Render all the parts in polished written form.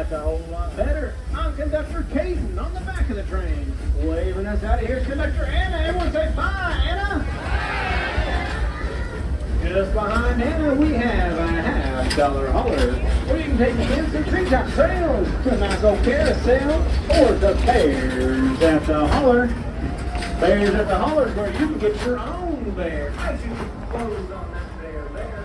That's a whole lot better. I'm Conductor Caden on the back of the train. Waving us out of here is Conductor Anna. Everyone say bye, Anna. Just behind Anna, we have a $50 hauler, where you can take the kids to treetop trails, to a nice old carousel, or to Bears at the Holler. Bears at the Holler is where you can get your own bear. I should close on that bear there.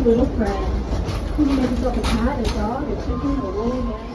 Little friend. You can make yourself a cat, a dog, a chicken, a woolly man.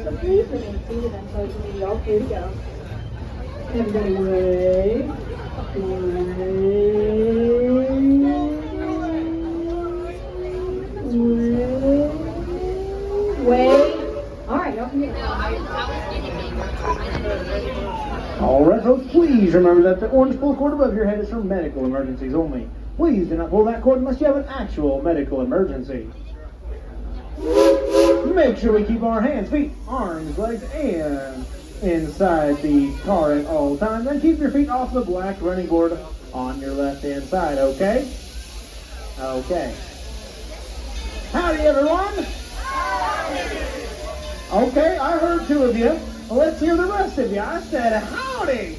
So please remain seated until you need all clear to go. Everybody wave. Wave. All right, don't forget. All right, folks, please remember that the orange pull cord above your head is for medical emergencies only. Please do not pull that cord unless you have an actual medical emergency. Make sure we keep our hands, feet, arms, legs, and inside the car at all times. And keep your feet off the black running board on your left-hand side, okay? Okay. Howdy, everyone. Okay, I heard two of you. Well, let's hear the rest of you. I said howdy.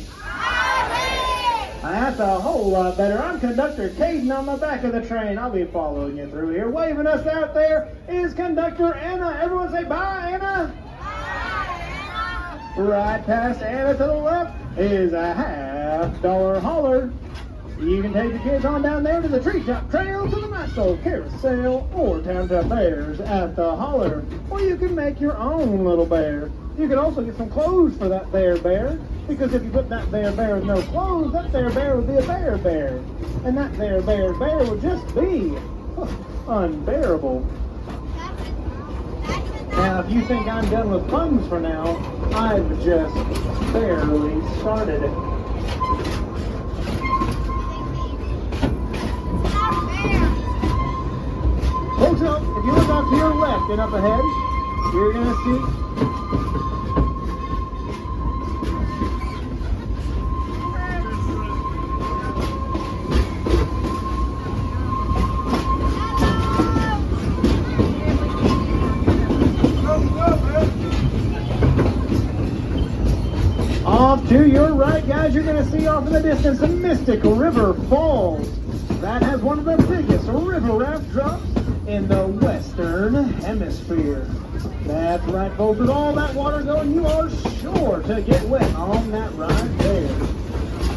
That's a whole lot better. I'm Conductor Caden on the back of the train. I'll be following you through here. Waving us out there is Conductor Anna. Everyone say bye, Anna. Bye, Anna. Right past Anna to the left is a $50 hauler. You can take the kids on down there to the treetop trail, to the Nassau carousel, or down to Bears at the holler. Or you can make your own little bear. You can also get some clothes for that bear, because if you put that bear with no clothes, that bear would be a bear. And that bear would just be unbearable. Now, if you think I'm done with puns for now, I've just barely started. Folks, up, if you look off to your left and up ahead, you're going to see off to your right, guys, you're going to see off in the distance the Mystic River Falls. That has one of the biggest river raft drops in the Western Hemisphere. That's right, folks. With all that water going, you are sure to get wet on that ride there.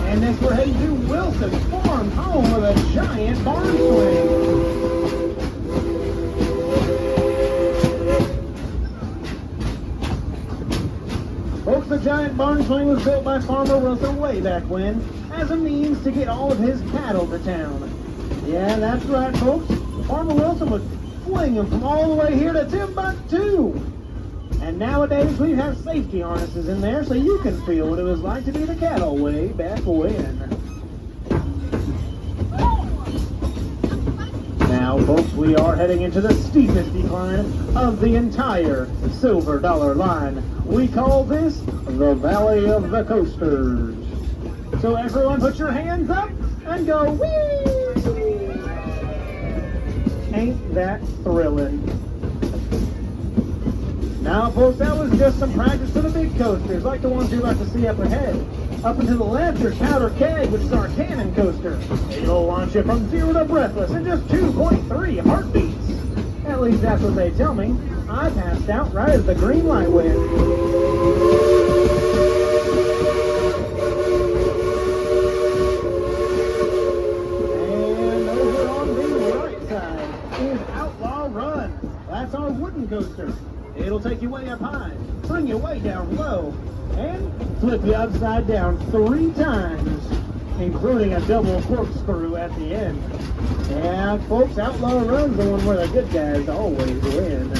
And next we're heading to Wilson's Farm, home of a giant barn swing. Folks, the giant barn swing was built by Farmer Wilson way back when as a means to get all of his cattle to town. Yeah, that's right, folks. Farmer Wilson would fling them from all the way here to Timbuktu. And nowadays we have safety harnesses in there so you can feel what it was like to be the cattle way back when. Now, folks, we are heading into the steepest decline of the entire Silver Dollar line. We call this the Valley of the Coasters. So everyone put your hands up and go, whee! Ain't that thrilling? Now, folks, that was just some practice for the big coasters, like the ones you're about to see up ahead. Up and to the left, there's Powder Keg, which is our cannon coaster. It'll launch you from 0 to breathless in just 2.3 heartbeats. At least that's what they tell me. I passed out right as the green light went. That's our wooden coaster. It'll take you way up high, bring you way down low, and flip you upside down 3 times, including a double corkscrew at the end. Yeah, folks, Outlaw Run's the one where the good guys always win.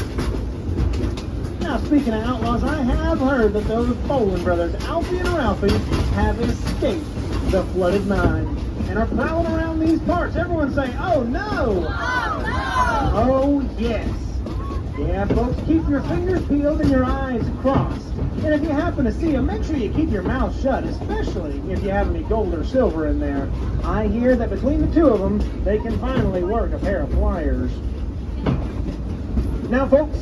Now, speaking of outlaws, I have heard that those Bolin brothers, Alfie and Ralphie, have escaped the flooded mine and are prowling around these parts. Everyone say, oh no! Oh no! Oh yes! Yeah, folks, keep your fingers peeled and your eyes crossed. And if you happen to see them, make sure you keep your mouth shut, especially if you have any gold or silver in there. I hear that between the two of them, they can finally work a pair of pliers. Now, folks,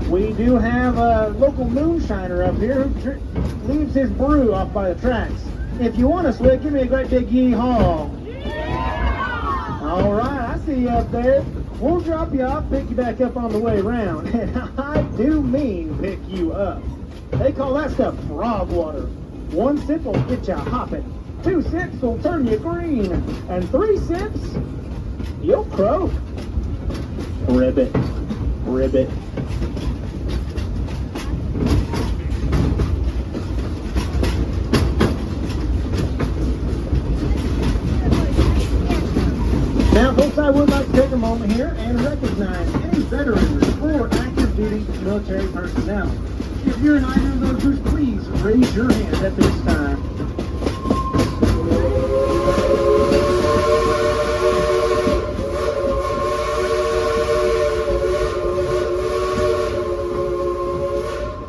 we do have a local moonshiner up here who leaves his brew off by the tracks. If you want to slick, give me a great big yee-haw. Yeah! All right, I see you up there. We'll drop you off, pick you back up on the way around. And I do mean pick you up. They call that stuff frog water. 1 sip will get you hopping. 2 sips will turn you green. And 3 sips, you'll croak. Ribbit. Ribbit. moment here and recognize any veterans or active duty military personnel. If you're in either of those groups, please raise your hand at this time.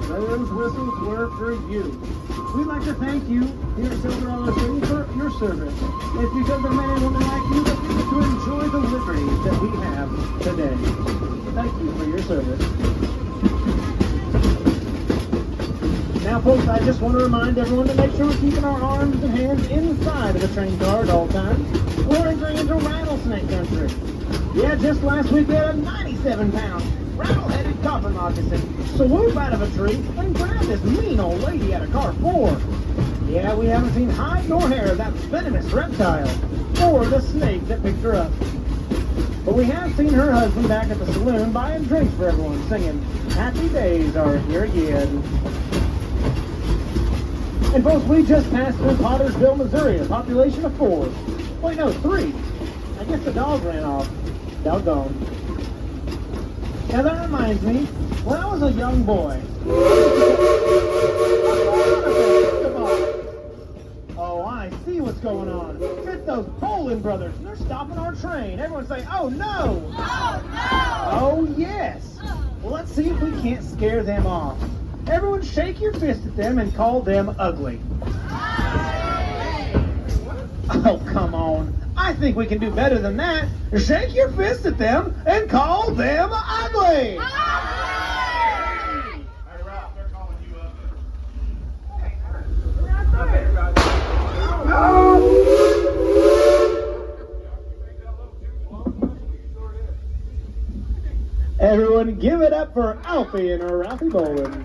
Those whistles were for you. We'd like to thank you here at Silver Dollar City for your service. It's because of men and women like you that we get to enjoy the liberties that we have today. Thank you for your service. Now, folks, I just want to remind everyone to make sure we're keeping our arms and hands inside of the train car at all times. We're entering into rattlesnake country. Yeah, just last week we had a 97-pound rattle-headed copper moccasin swoop out of a tree and grab this mean old lady out of car 4. Yeah, we haven't seen hide nor hair of that venomous reptile or the snake that picked her up. But we have seen her husband back at the saloon buying drinks for everyone, singing, "Happy days are here again." And folks, we just passed through Pottersville, Missouri, a population of 4. Wait, no, 3. I guess the dog ran off. Doggone. Now that reminds me, when I was a young boy. Oh, I see what's going on. It's those Poland brothers, and they're stopping our train. Everyone say, "Oh no!" Oh no! Oh yes! Well, let's see if we can't scare them off. Everyone shake your fist at them and call them ugly. Oh, come on. I think we can do better than that. Shake your fist at them and call them ugly. Hey, Ralph, they're calling you Everyone give it up for Alfie and Ralphie Boland.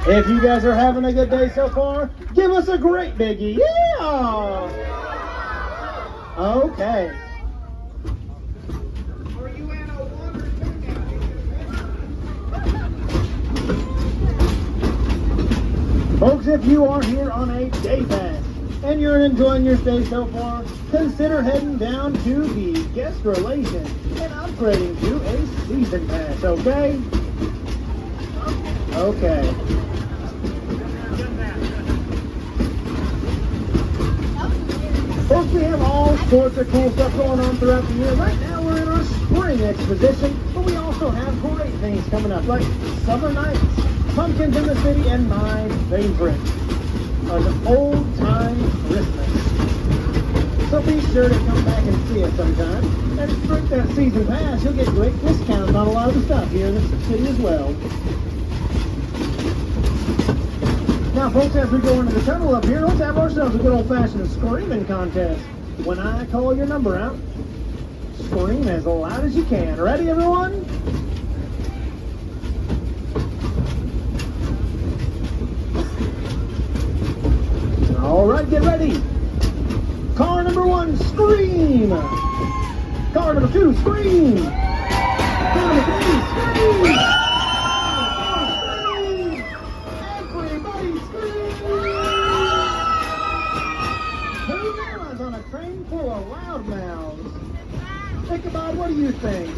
If you guys are having a good day so far, give us a great big yeah! Okay. Folks, if you are here on a day pass and you're enjoying your stay so far, consider heading down to the guest relations and upgrading to a season pass, okay? Okay. Folks, we have all sorts of cool stuff going on throughout the year. Right now we're in our spring exposition, but we also have great things coming up, like summer nights, pumpkins in the city, and my favorite, an old-time Christmas. So be sure to come back and see us sometime. And if you break that season pass, you'll get great discounts on a lot of the stuff here in the city as well. Now, folks, as we go into the tunnel up here, let's have ourselves a good old-fashioned screaming contest. When I call your number out, scream as loud as you can. Ready, everyone? All right, get ready. Car number 1, scream. Car number 2, scream. Car number 3, scream. Train full of loudmouths. Ichabod, what do you think?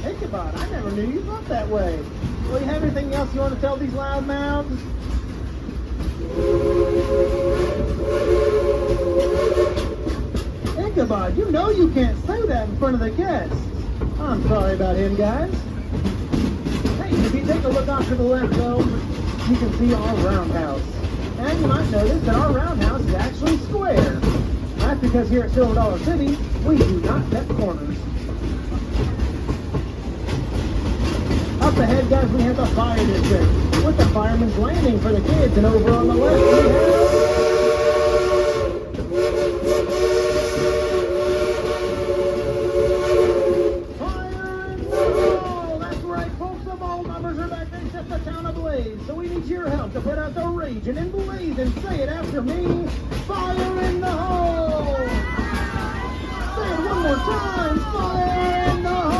Ichabod, I never knew you thought that way. Well, you have anything else you want to tell these loudmouths? Ichabod, you know you can't say that in front of the guests. I'm sorry about him, guys. Hey, if you take a look off to the left, though, you can see our roundhouse. And you might notice that our roundhouse is actually square. That's because here at Silver Dollar City, we do not cut corners. Up ahead, guys, we have the fire district with the fireman's landing for the kids, and over on the left we have fire in the hall. That's right, folks, the ball numbers are back. They set the town ablaze, so we need your help to put out the raging and blazing. Say it after me: fire in the hole. Say it one more time: fire in the hole.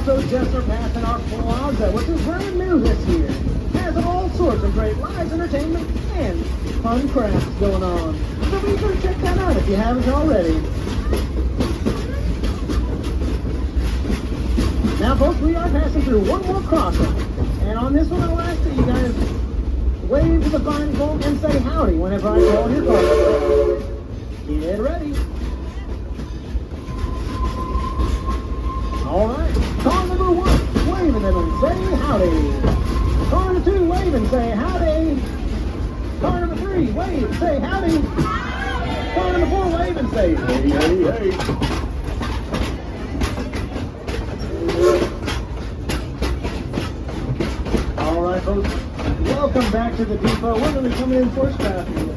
Also, just surpassing our plaza, which is brand new this year. Has all sorts of great live entertainment and fun crafts going on. So be sure to check that out if you haven't already. Now, folks, we are passing through one more crossing. And on this one, I'll ask that you guys wave to the fine folk and say howdy whenever I call your car. Get ready. All right. Car number 1, wave and then say howdy. Car number 2, wave and say howdy. Car number 3, wave and say howdy. Car number 4, wave and say hey, hey, hey. All right, folks. Welcome back to the depot. We're going to be coming in for traffic.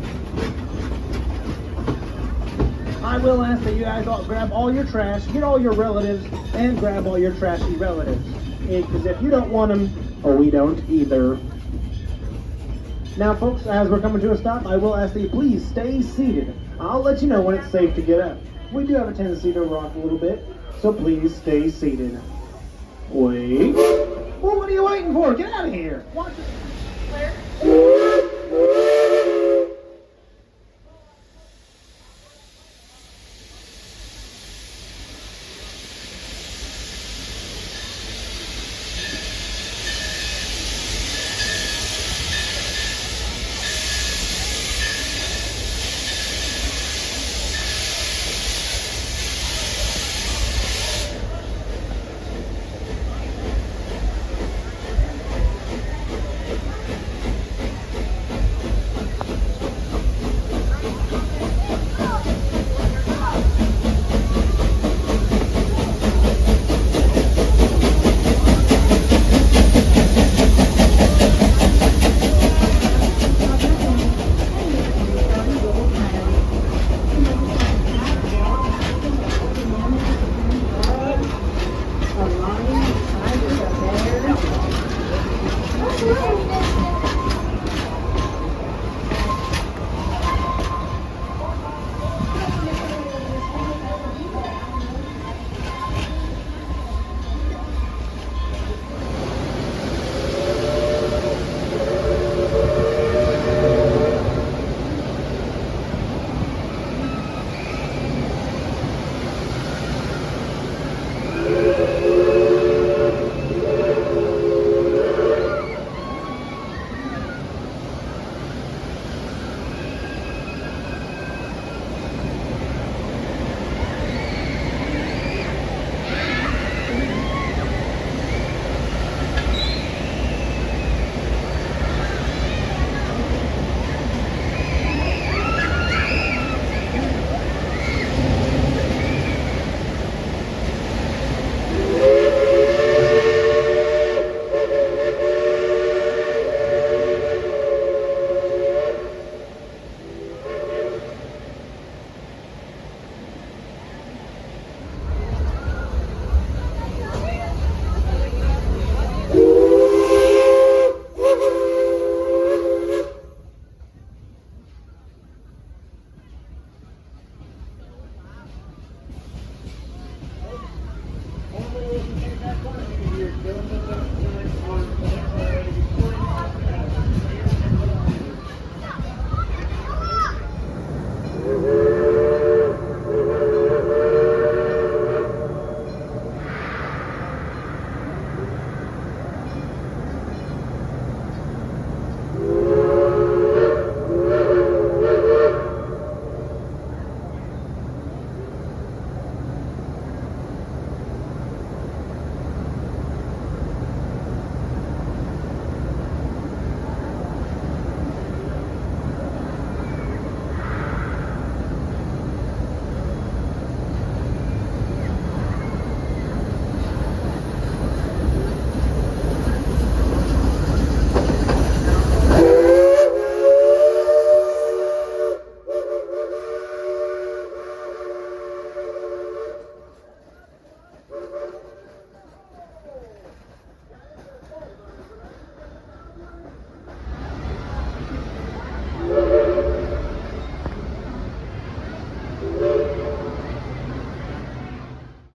I will ask that you guys all grab all your trash, get all your relatives, and grab all your trashy relatives. Because if you don't want them, we don't either. Now, folks, as we're coming to a stop, I will ask that you please stay seated. I'll let you know when it's safe to get up. We do have a tendency to rock a little bit, so please stay seated. Wait. Well, what are you waiting for? Get out of here. Watch it. Where?